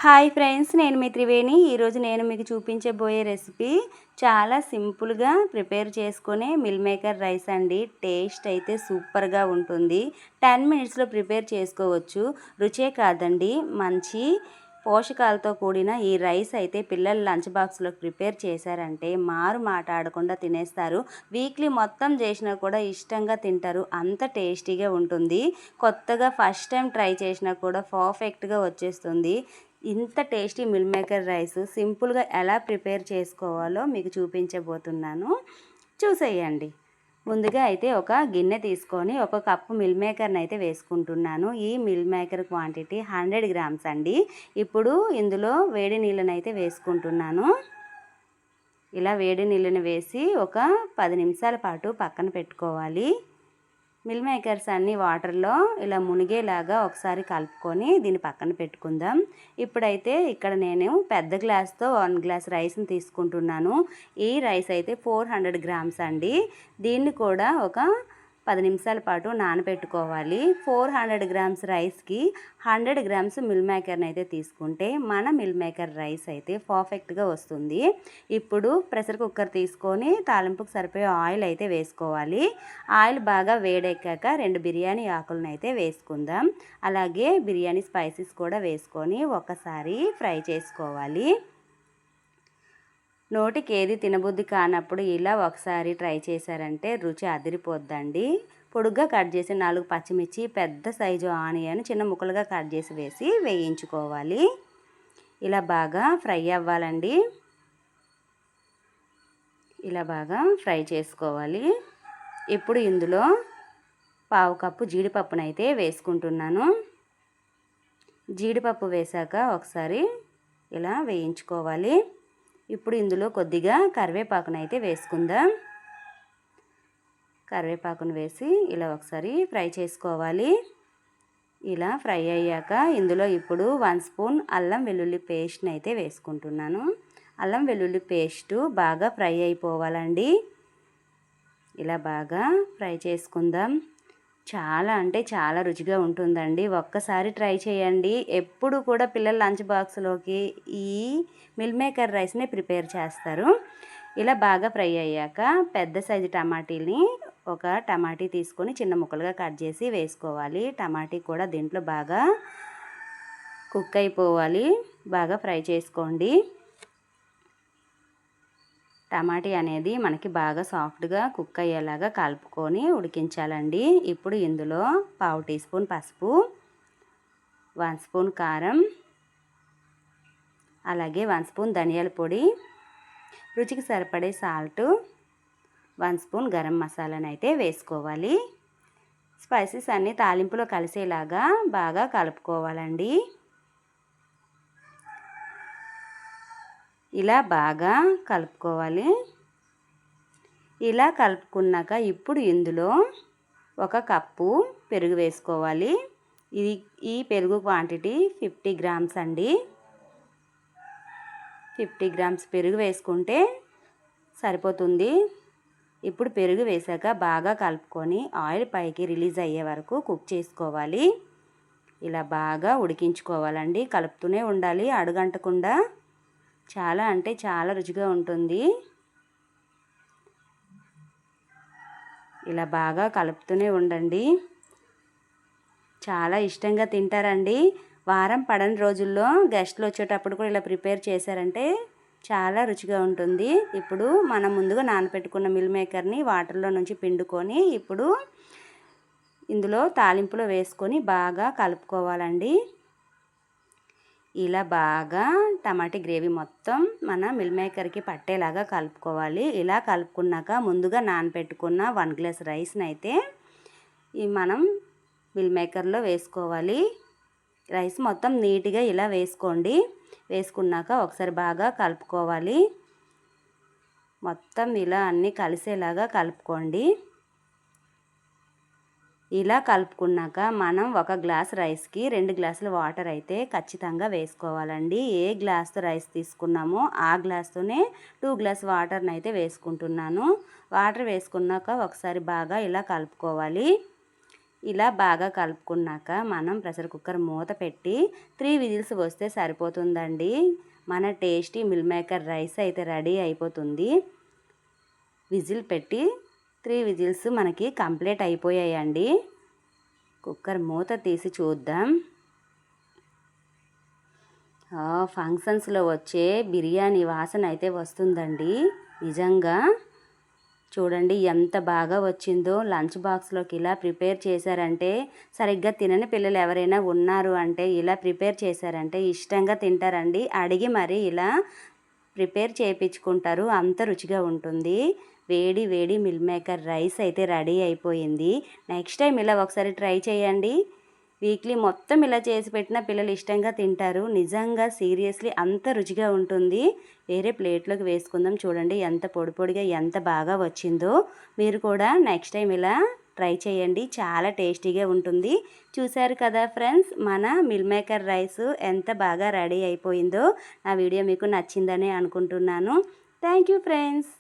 Hi friends, నేను మీ త్రివేణి. ఈరోజు నేను మీకు చూపించబోయే రెసిపీ చాలా సింపుల్గా ప్రిపేర్ చేసుకునే మిల్ మేకర్ రైస్ అండి. టేస్ట్ అయితే సూపర్గా ఉంటుంది. 10 మినిట్స్లో ప్రిపేర్ చేసుకోవచ్చు. రుచే కాదండి, మంచి పోషకాలతో కూడిన ఈ రైస్ అయితే పిల్లల లంచ్ బాక్స్లో ప్రిపేర్ చేశారంటే మారు మాట్లాడకుండా తినేస్తారు. వీక్లీ మొత్తం చేసినా కూడా ఇష్టంగా తింటారు. అంత టేస్టీగా ఉంటుంది. కొత్తగా ఫస్ట్ టైం ట్రై చేసినా కూడా పర్ఫెక్ట్గా వచ్చేస్తుంది. ఇంత టేస్టీ మిల్ మేకర్ రైస్ సింపుల్గా ఎలా ప్రిపేర్ చేసుకోవాలో మీకు చూపించబోతున్నాను. చూసేయండి. ముందుగా అయితే ఒక గిన్నె తీసుకొని ఒక కప్పు మిల్ మేకర్ని అయితే వేసుకుంటున్నాను. ఈ మిల్ మేకర్ క్వాంటిటీ 100 గ్రామ్స్ అండి. ఇప్పుడు ఇందులో వేడి నీళ్ళని అయితే వేసుకుంటున్నాను. ఇలా వేడి నీళ్ళని వేసి ఒక 10 నిమిషాల పాటు పక్కన పెట్టుకోవాలి. మిల్ మేకర్స్ అన్నీ వాటర్లో ఇలా మునిగేలాగా ఒకసారి కలుపుకొని దీన్ని పక్కన పెట్టుకుందాం. ఇప్పుడైతే ఇక్కడ నేను పెద్ద గ్లాస్తో 1 గ్లాస్ రైస్ని తీసుకుంటున్నాను. ఈ రైస్ అయితే 400 గ్రామ్స్ అండి. దీన్ని కూడా ఒక 10 నిమిషాల పాటు నానబెట్టుకోవాలి. 400 గ్రామ్స్ రైస్కి 100 గ్రామ్స్ మిల్ మేకర్ని అయితే తీసుకుంటే మన మిల్ మేకర్ రైస్ అయితే పర్ఫెక్ట్గా వస్తుంది. ఇప్పుడు ప్రెషర్ కుక్కర్ తీసుకొని తాలింపుకు సరిపోయే ఆయిల్ అయితే వేసుకోవాలి. ఆయిల్ బాగా వేడెక్కాక 2 బిర్యానీ ఆకులను అయితే వేసుకుందాం. అలాగే బిర్యానీ స్పైసెస్ కూడా వేసుకొని ఒకసారి ఫ్రై చేసుకోవాలి. నోటికి ఏది తినబుద్ధి కానప్పుడు ఇలా ఒకసారి ట్రై చేశారంటే రుచి అదిరిపోద్దండి. పొడుగ్గా కట్ చేసి 4 పచ్చిమిర్చి, పెద్ద సైజు ఆనియన్ చిన్న ముక్కలుగా కట్ చేసి వేసి వేయించుకోవాలి. ఇలా బాగా ఫ్రై అవ్వాలండి. ఇలా బాగా ఫ్రై చేసుకోవాలి. ఇప్పుడు ఇందులో 1/2 కప్పు జీడిపప్పునైతే వేసుకుంటున్నాను. జీడిపప్పు వేశాక ఒకసారి ఇలా వేయించుకోవాలి. ఇప్పుడు ఇందులో కొద్దిగా కరివేపాకును అయితే వేసుకుందాం. కరివేపాకును వేసి ఇలా ఒకసారి ఫ్రై చేసుకోవాలి. ఇలా ఫ్రై అయ్యాక ఇందులో ఇప్పుడు 1 స్పూన్ అల్లం వెల్లుల్లి పేస్ట్ని అయితే వేసుకుంటున్నాను. అల్లం వెల్లుల్లి పేస్టు బాగా ఫ్రై అయిపోవాలండి. ఇలా బాగా ఫ్రై చేసుకుందాం. చాలా అంటే చాలా రుచిగా ఉంటుందండి. ఒక్కసారి ట్రై చేయండి. ఎప్పుడు కూడా పిల్లల లంచ్ బాక్స్లోకి ఈ మిల్ మేకర్ రైస్ని ప్రిపేర్ చేస్తారు. ఇలా బాగా ఫ్రై అయ్యాక పెద్ద సైజు టమాటీని ఒక టమాటీ తీసుకొని చిన్న ముక్కలుగా కట్ చేసి వేసుకోవాలి. టమాటీ కూడా దీంట్లో బాగా కుక్ అయిపోవాలి. బాగా ఫ్రై చేసుకోండి. టమాటీ అనేది మనకి బాగా సాఫ్ట్గా కుక్ అయ్యేలాగా కలుపుకొని ఉడికించాలండి. ఇప్పుడు ఇందులో 1/2 టీ స్పూన్ పసుపు, 1 స్పూన్ కారం, అలాగే 1 స్పూన్ ధనియాల పొడి, రుచికి సరిపడే సాల్ట్, 1 స్పూన్ గరం మసాలాను అయితే వేసుకోవాలి. స్పైసెస్ అన్నీ తాలింపులో కలిసేలాగా బాగా కలుపుకోవాలండి. ఇలా బాగా కలుపుకోవాలి. ఇలా కలుపుకున్నాక ఇప్పుడు ఇందులో 1 కప్పు పెరుగు వేసుకోవాలి. ఈ పెరుగు క్వాంటిటీ 50 గ్రామ్స్ అండి. 50 గ్రామ్స్ పెరుగు వేసుకుంటే సరిపోతుంది. ఇప్పుడు పెరుగు వేసాక బాగా కలుపుకొని ఆయిల్ పైకి రిలీజ్ అయ్యే వరకు కుక్ చేసుకోవాలి. ఇలా బాగా ఉడికించుకోవాలండి. కలుపుతూనే ఉండాలి అడుగంటకుండా. చాలా అంటే చాలా రుచిగా ఉంటుంది. ఇలా బాగా కలుపుతూనే ఉండండి. చాలా ఇష్టంగా తింటారండి. వారం పడని రోజుల్లో గెస్ట్లు వచ్చేటప్పుడు కూడా ఇలా ప్రిపేర్ చేశారంటే చాలా రుచిగా ఉంటుంది. ఇప్పుడు మనం ముందుగా నానబెట్టుకున్న మిల్ మేకర్ని వాటర్లో నుంచి పిండుకొని ఇప్పుడు ఇందులో తాలింపులో వేసుకొని బాగా కలుపుకోవాలండి. ఇలా బాగా టమాటా గ్రేవీ మొత్తం మన మిల్ మేకర్కి పట్టేలాగా కలుపుకోవాలి. ఇలా కలుపుకున్నాక ముందుగా నానబెట్టుకున్న 1 గ్లాస్ రైస్ని అయితే మనం మిల్ మేకర్లో వేసుకోవాలి. రైస్ మొత్తం నీట్గా ఇలా వేసుకోండి. వేసుకున్నాక ఒకసారి బాగా కలుపుకోవాలి. మొత్తం ఇలా అన్నీ కలిసేలాగా కలుపుకోండి. ఇలా కలుపుకున్నాక మనం 1 గ్లాస్ రైస్కి 2 గ్లాసుల వాటర్ అయితే ఖచ్చితంగా వేసుకోవాలండి. ఏ గ్లాస్తో రైస్ తీసుకున్నామో ఆ గ్లాస్తోనే 2 గ్లాస్ వాటర్ని అయితే వేసుకుంటున్నాను. వాటర్ వేసుకున్నాక ఒకసారి బాగా ఇలా కలుపుకోవాలి. ఇలా బాగా కలుపుకున్నాక మనం ప్రెషర్ కుక్కర్ మూత పెట్టి 3 విజిల్స్ వస్తే సరిపోతుందండి. మన టేస్టీ మిల్ మేకర్ రైస్ అయితే రెడీ అయిపోతుంది. విజిల్ పెట్టి 3 విజిల్స్ మనకి కంప్లీట్ అయిపోయాయండి. కుక్కర్ మూత తీసి చూద్దాం. ఫంక్షన్స్లో వచ్చే బిర్యానీ వాసన అయితే వస్తుందండి. నిజంగా చూడండి ఎంత బాగా వచ్చిందో. లంచ్ బాక్స్లోకి ఇలా ప్రిపేర్ చేశారంటే, సరిగ్గా తినని పిల్లలు ఎవరైనా ఉన్నారు అంటే ఇలా ప్రిపేర్ చేశారంటే ఇష్టంగా తింటారండి. అడిగి మరీ ఇలా ప్రిపేర్ చేయించుకుంటారు. అంత రుచిగా ఉంటుంది. వేడి వేడి మిల్ మేకర్ రైస్ అయితే రెడీ అయిపోయింది. నెక్స్ట్ టైం ఇలా ఒకసారి ట్రై చేయండి. వీక్లీ మొత్తం ఇలా చేసి పెట్టిన పిల్లలు ఇష్టంగా తింటారు. నిజంగా సీరియస్లీ అంత రుచిగా ఉంటుంది. వేరే ప్లేట్లోకి వేసుకుందాం. చూడండి ఎంత పొడి పొడిగా ఎంత బాగా వచ్చిందో. మీరు కూడా నెక్స్ట్ టైం ఇలా ట్రై చేయండి. చాలా టేస్టీగా ఉంటుంది. చూశారు కదా ఫ్రెండ్స్, మన మిల్ మేకర్ రైస్ ఎంత బాగా రెడీ అయిపోయిందో. నా వీడియో మీకు నచ్చిందని అనుకుంటున్నాను. Thank you friends.